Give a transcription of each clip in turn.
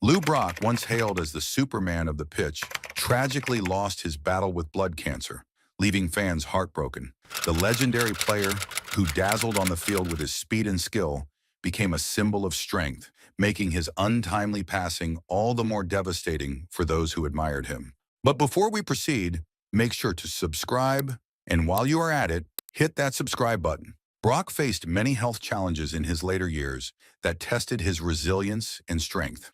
Lou Brock, once hailed as the Superman of the pitch, tragically lost his battle with blood cancer, leaving fans heartbroken. The legendary player, who dazzled on the field with his speed and skill, became a symbol of strength, making his untimely passing all the more devastating for those who admired him. But before we proceed, make sure to subscribe, and while you are at it, hit that subscribe button. Brock faced many health challenges in his later years that tested his resilience and strength.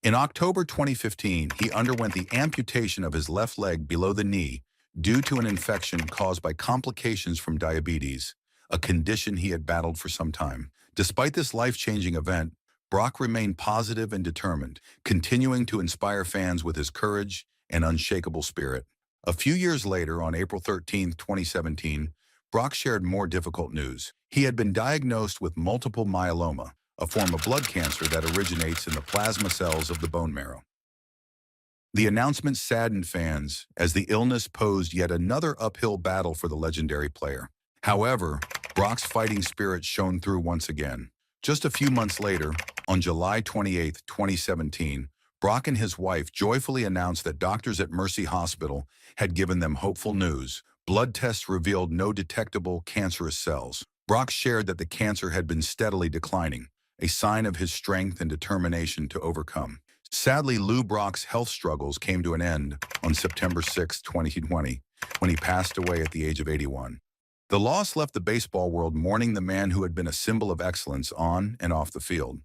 In October 2015, he underwent the amputation of his left leg below the knee due to an infection caused by complications from diabetes, a condition he had battled for some time. Despite this life-changing event, Brock remained positive and determined, continuing to inspire fans with his courage and unshakable spirit. A few years later, on April 13, 2017, Brock shared more difficult news. He had been diagnosed with multiple myeloma, a form of blood cancer that originates in the plasma cells of the bone marrow. The announcement saddened fans, as the illness posed yet another uphill battle for the legendary player. However, Brock's fighting spirit shone through once again. Just a few months later, on July 28, 2017, Brock and his wife joyfully announced that doctors at Mercy Hospital had given them hopeful news. Blood tests revealed no detectable cancerous cells. Brock shared that the cancer had been steadily declining, a sign of his strength and determination to overcome. Sadly, Lou Brock's health struggles came to an end on September 6, 2020, when he passed away at the age of 81. The loss left the baseball world mourning the man who had been a symbol of excellence on and off the field.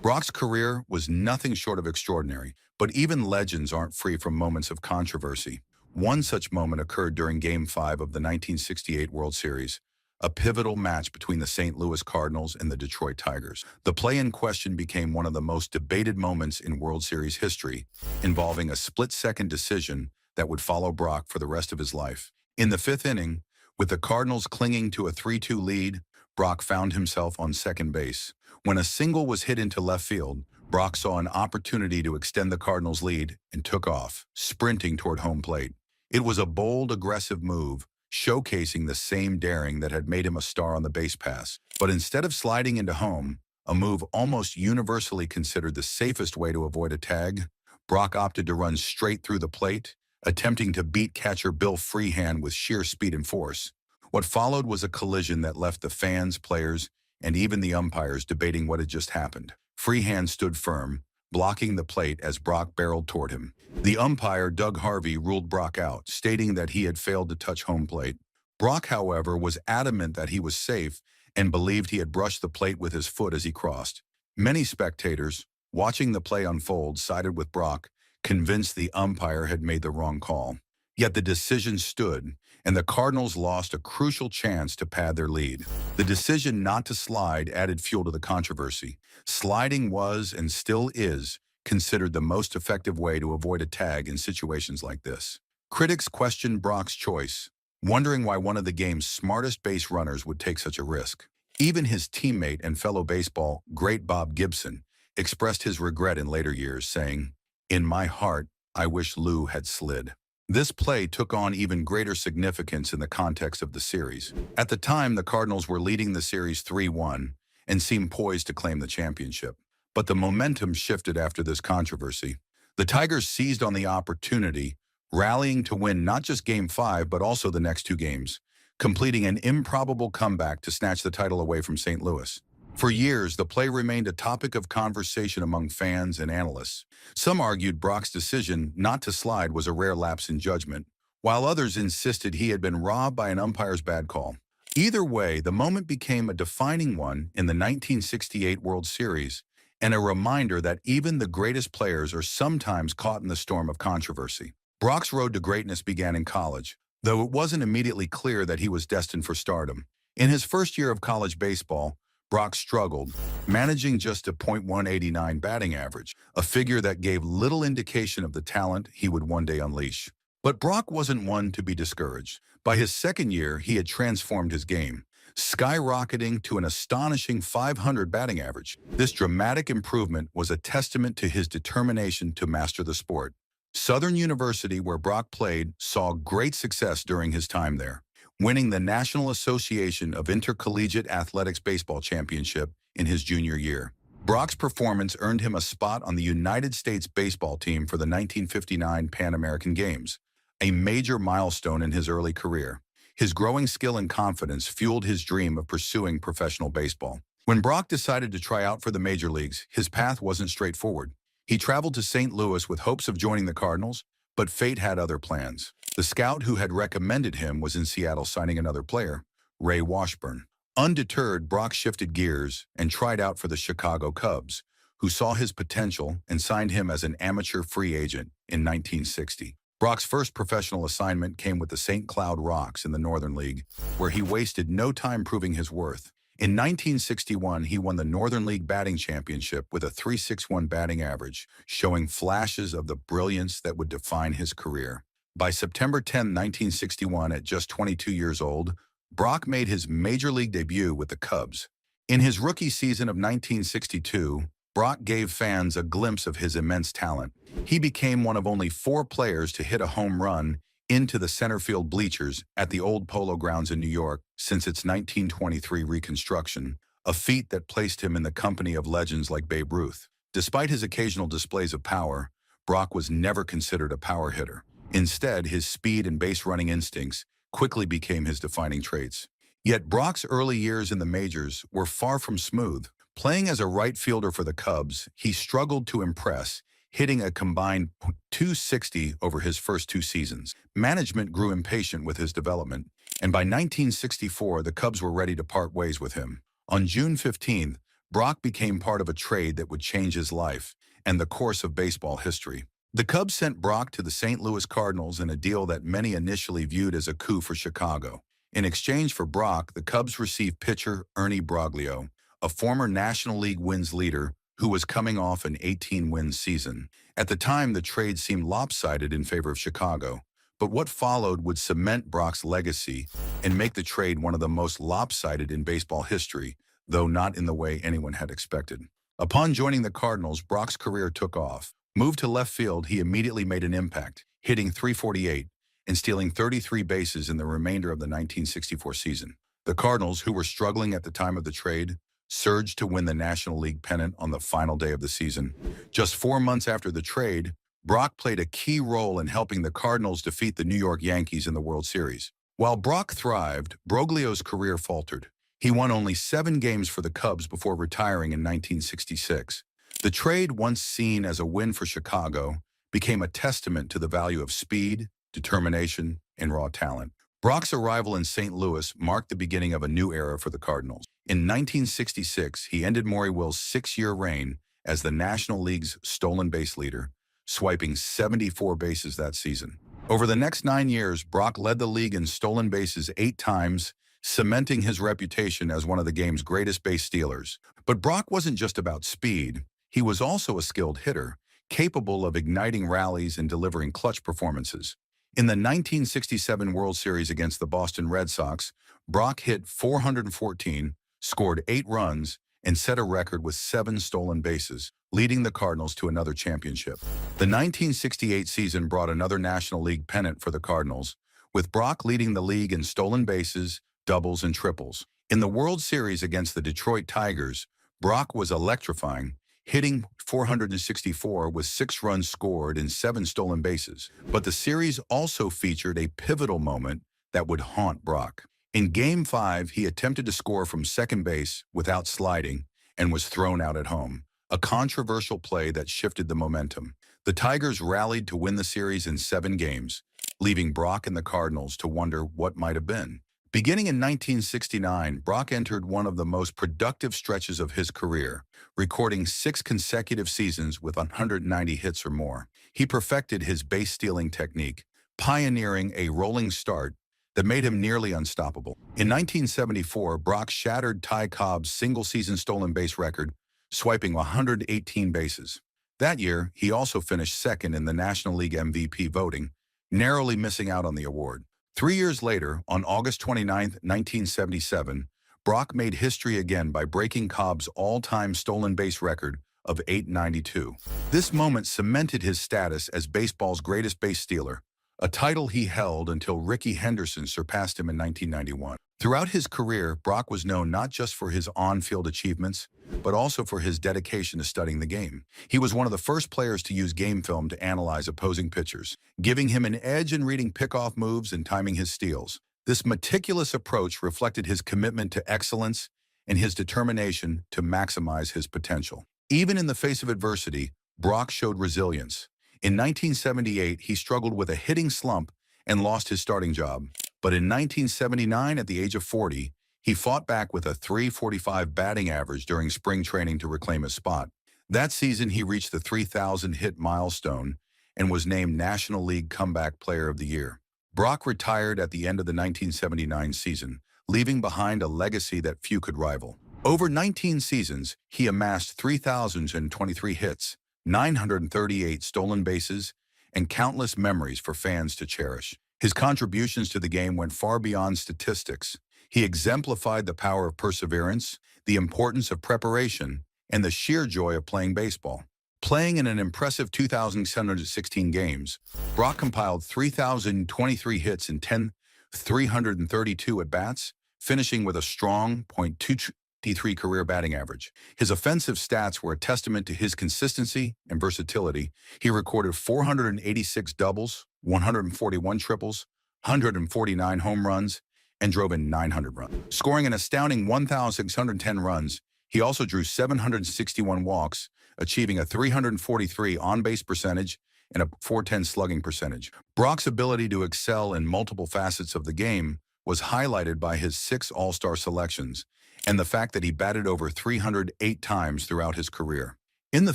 Brock's career was nothing short of extraordinary, but even legends aren't free from moments of controversy. One such moment occurred during Game 5 of the 1968 World Series, a pivotal match between the St. Louis Cardinals and the Detroit Tigers. The play in question became one of the most debated moments in World Series history, involving a split-second decision that would follow Brock for the rest of his life. In the fifth inning, with the Cardinals clinging to a 3-2 lead, Brock found himself on second base. When a single was hit into left field, Brock saw an opportunity to extend the Cardinals' lead and took off, sprinting toward home plate. It was a bold, aggressive move, showcasing the same daring that had made him a star on the base pass. But instead of sliding into home, a move almost universally considered the safest way to avoid a tag, Brock opted to run straight through the plate, attempting to beat catcher Bill Freehan with sheer speed and force. What followed was a collision that left the fans, players, and even the umpires debating what had just happened. Freehan stood firm, blocking the plate as Brock barreled toward him. The umpire, Doug Harvey, ruled Brock out, stating that he had failed to touch home plate. Brock, however, was adamant that he was safe and believed he had brushed the plate with his foot as he crossed. Many spectators, watching the play unfold, sided with Brock, convinced the umpire had made the wrong call. Yet the decision stood, and the Cardinals lost a crucial chance to pad their lead. The decision not to slide added fuel to the controversy. Sliding was, and still is, considered the most effective way to avoid a tag in situations like this. Critics questioned Brock's choice, wondering why one of the game's smartest base runners would take such a risk. Even his teammate and fellow baseball great Bob Gibson expressed his regret in later years, saying, "In my heart, I wish Lou had slid." This play took on even greater significance in the context of the series. At the time, the Cardinals were leading the series 3-1 and seemed poised to claim the championship. But the momentum shifted after this controversy. The Tigers seized on the opportunity, rallying to win not just Game 5 but also the next two games, completing an improbable comeback to snatch the title away from St. Louis. For years, the play remained a topic of conversation among fans and analysts. Some argued Brock's decision not to slide was a rare lapse in judgment, while others insisted he had been robbed by an umpire's bad call. Either way, the moment became a defining one in the 1968 World Series, and a reminder that even the greatest players are sometimes caught in the storm of controversy. Brock's road to greatness began in college, though it wasn't immediately clear that he was destined for stardom. In his first year of college baseball, Brock struggled, managing just a .189 batting average, a figure that gave little indication of the talent he would one day unleash. But Brock wasn't one to be discouraged. By his second year, he had transformed his game, skyrocketing to an astonishing .500 batting average. This dramatic improvement was a testament to his determination to master the sport. Southern University, where Brock played, saw great success during his time there, winning the National Association of Intercollegiate Athletics Baseball Championship in his junior year. Brock's performance earned him a spot on the United States baseball team for the 1959 Pan American Games, a major milestone in his early career. His growing skill and confidence fueled his dream of pursuing professional baseball. When Brock decided to try out for the major leagues, his path wasn't straightforward. He traveled to St. Louis with hopes of joining the Cardinals, but fate had other plans. The scout who had recommended him was in Seattle signing another player, Ray Washburn. Undeterred, Brock shifted gears and tried out for the Chicago Cubs, who saw his potential and signed him as an amateur free agent in 1960. Brock's first professional assignment came with the St. Cloud Rocks in the Northern League, where he wasted no time proving his worth. In 1961, he won the Northern League batting championship with a .361 batting average, showing flashes of the brilliance that would define his career. By September 10, 1961, at just 22 years old, Brock made his major league debut with the Cubs. In his rookie season of 1962, Brock gave fans a glimpse of his immense talent. He became one of only 4 players to hit a home run into the center field bleachers at the old Polo Grounds in New York since its 1923 reconstruction, a feat that placed him in the company of legends like Babe Ruth. Despite his occasional displays of power, Brock was never considered a power hitter. Instead, his speed and base-running instincts quickly became his defining traits. Yet Brock's early years in the majors were far from smooth. Playing as a right fielder for the Cubs, he struggled to impress, hitting a combined .260 over his first 2 seasons. Management grew impatient with his development, and by 1964, the Cubs were ready to part ways with him. On June 15th, Brock became part of a trade that would change his life and the course of baseball history. The Cubs sent Brock to the St. Louis Cardinals in a deal that many initially viewed as a coup for Chicago. In exchange for Brock, the Cubs received pitcher Ernie Broglio, a former National League wins leader who was coming off an 18-win season. At the time, the trade seemed lopsided in favor of Chicago, but what followed would cement Brock's legacy and make the trade one of the most lopsided in baseball history, though not in the way anyone had expected. Upon joining the Cardinals, Brock's career took off. Moved to left field, he immediately made an impact, hitting .348 and stealing 33 bases in the remainder of the 1964 season. The Cardinals, who were struggling at the time of the trade, surged to win the National League pennant on the final day of the season. Just 4 months after the trade, Brock played a key role in helping the Cardinals defeat the New York Yankees in the World Series. While Brock thrived, Broglio's career faltered. He won only 7 games for the Cubs before retiring in 1966. The trade, once seen as a win for Chicago, became a testament to the value of speed, determination, and raw talent. Brock's arrival in St. Louis marked the beginning of a new era for the Cardinals. In 1966, he ended Maury Will's 6-year reign as the National League's stolen base leader, swiping 74 bases that season. Over the next 9 years, Brock led the league in stolen bases 8 times, cementing his reputation as one of the game's greatest base stealers. But Brock wasn't just about speed. He was also a skilled hitter, capable of igniting rallies and delivering clutch performances. In the 1967 World Series against the Boston Red Sox, Brock hit .414, scored 8 runs, and set a record with 7 stolen bases, leading the Cardinals to another championship. The 1968 season brought another National League pennant for the Cardinals, with Brock leading the league in stolen bases, doubles, and triples. In the World Series against the Detroit Tigers, Brock was electrifying, hitting .464 with 6 runs scored and 7 stolen bases. But the series also featured a pivotal moment that would haunt Brock. In Game 5, he attempted to score from second base without sliding and was thrown out at home, a controversial play that shifted the momentum. The Tigers rallied to win the series in 7 games, leaving Brock and the Cardinals to wonder what might have been. Beginning in 1969, Brock entered one of the most productive stretches of his career, recording 6 consecutive seasons with 190 hits or more. He perfected his base-stealing technique, pioneering a rolling start that made him nearly unstoppable. In 1974, Brock shattered Ty Cobb's single-season stolen base record, swiping 118 bases. That year, he also finished second in the National League MVP voting, narrowly missing out on the award. 3 years later, on August 29, 1977, Brock made history again by breaking Cobb's all-time stolen base record of 892. This moment cemented his status as baseball's greatest base stealer, a title he held until Rickey Henderson surpassed him in 1991. Throughout his career, Brock was known not just for his on-field achievements, but also for his dedication to studying the game. He was one of the first players to use game film to analyze opposing pitchers, giving him an edge in reading pickoff moves and timing his steals. This meticulous approach reflected his commitment to excellence and his determination to maximize his potential. Even in the face of adversity, Brock showed resilience. In 1978, he struggled with a hitting slump and lost his starting job. But in 1979, at the age of 40, he fought back with a .345 batting average during spring training to reclaim his spot. That season, he reached the 3,000 hit milestone and was named National League Comeback Player of the Year. Brock retired at the end of the 1979 season, leaving behind a legacy that few could rival. Over 19 seasons, he amassed 3,023 hits, 938 stolen bases, and countless memories for fans to cherish. His contributions to the game went far beyond statistics. He exemplified the power of perseverance, the importance of preparation, and the sheer joy of playing baseball. Playing in an impressive 2,716 games, Brock compiled 3,023 hits in 10,332 at-bats, finishing with a strong .223 career batting average. His offensive stats were a testament to his consistency and versatility. He recorded 486 doubles, 141 triples, 149 home runs, and drove in 900 runs. Scoring an astounding 1,610 runs, he also drew 761 walks, achieving a 343 on-base percentage and a .410 slugging percentage. Brock's ability to excel in multiple facets of the game was highlighted by his 6 All-Star selections and the fact that he batted over 308 times throughout his career. In the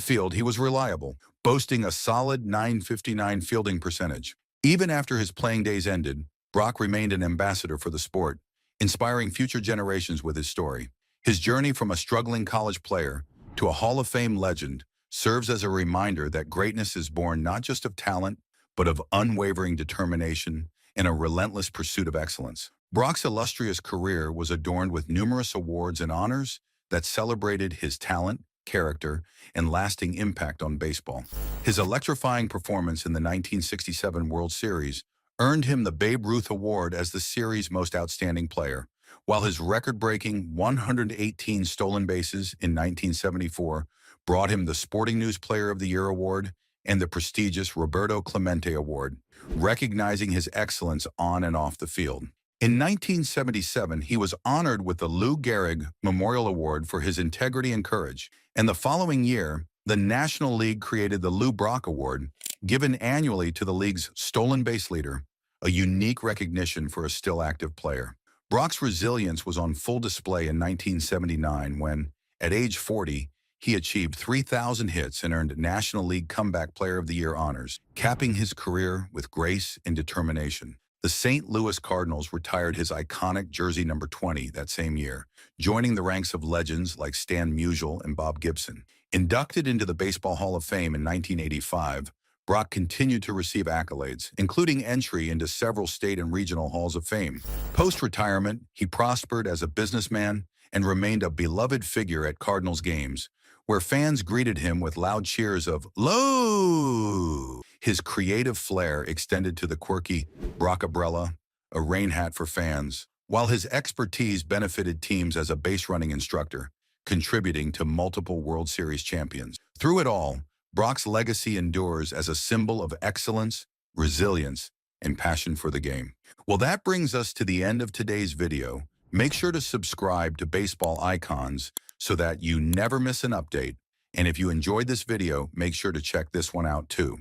field, he was reliable, boasting a solid .959 fielding percentage. Even after his playing days ended, Brock remained an ambassador for the sport, inspiring future generations with his story. His journey from a struggling college player to a Hall of Fame legend serves as a reminder that greatness is born not just of talent, but of unwavering determination and a relentless pursuit of excellence. Brock's illustrious career was adorned with numerous awards and honors that celebrated his talent, character, and lasting impact on baseball. His electrifying performance in the 1967 World Series earned him the Babe Ruth Award as the series' most outstanding player, while his record-breaking 118 stolen bases in 1974 brought him the Sporting News Player of the Year award and the prestigious Roberto Clemente Award, recognizing his excellence on and off the field. In 1977, he was honored with the Lou Gehrig Memorial Award for his integrity and courage, and the following year, the National League created the Lou Brock Award, given annually to the league's stolen base leader, a unique recognition for a still active player. Brock's resilience was on full display in 1979 when, at age 40, he achieved 3,000 hits and earned National League Comeback Player of the Year honors, capping his career with grace and determination. The St. Louis Cardinals retired his iconic jersey number 20 that same year, joining the ranks of legends like Stan Musial and Bob Gibson. Inducted into the Baseball Hall of Fame in 1985, Brock continued to receive accolades, including entry into several state and regional halls of fame. Post-retirement, he prospered as a businessman and remained a beloved figure at Cardinals games, where fans greeted him with loud cheers of "Low!" His creative flair extended to the quirky Brock-umbrella, a rain hat for fans, while his expertise benefited teams as a base-running instructor, contributing to multiple World Series champions. Through it all, Brock's legacy endures as a symbol of excellence, resilience, and passion for the game. Well, that brings us to the end of today's video. Make sure to subscribe to Baseball Icons so that you never miss an update. And if you enjoyed this video, make sure to check this one out too.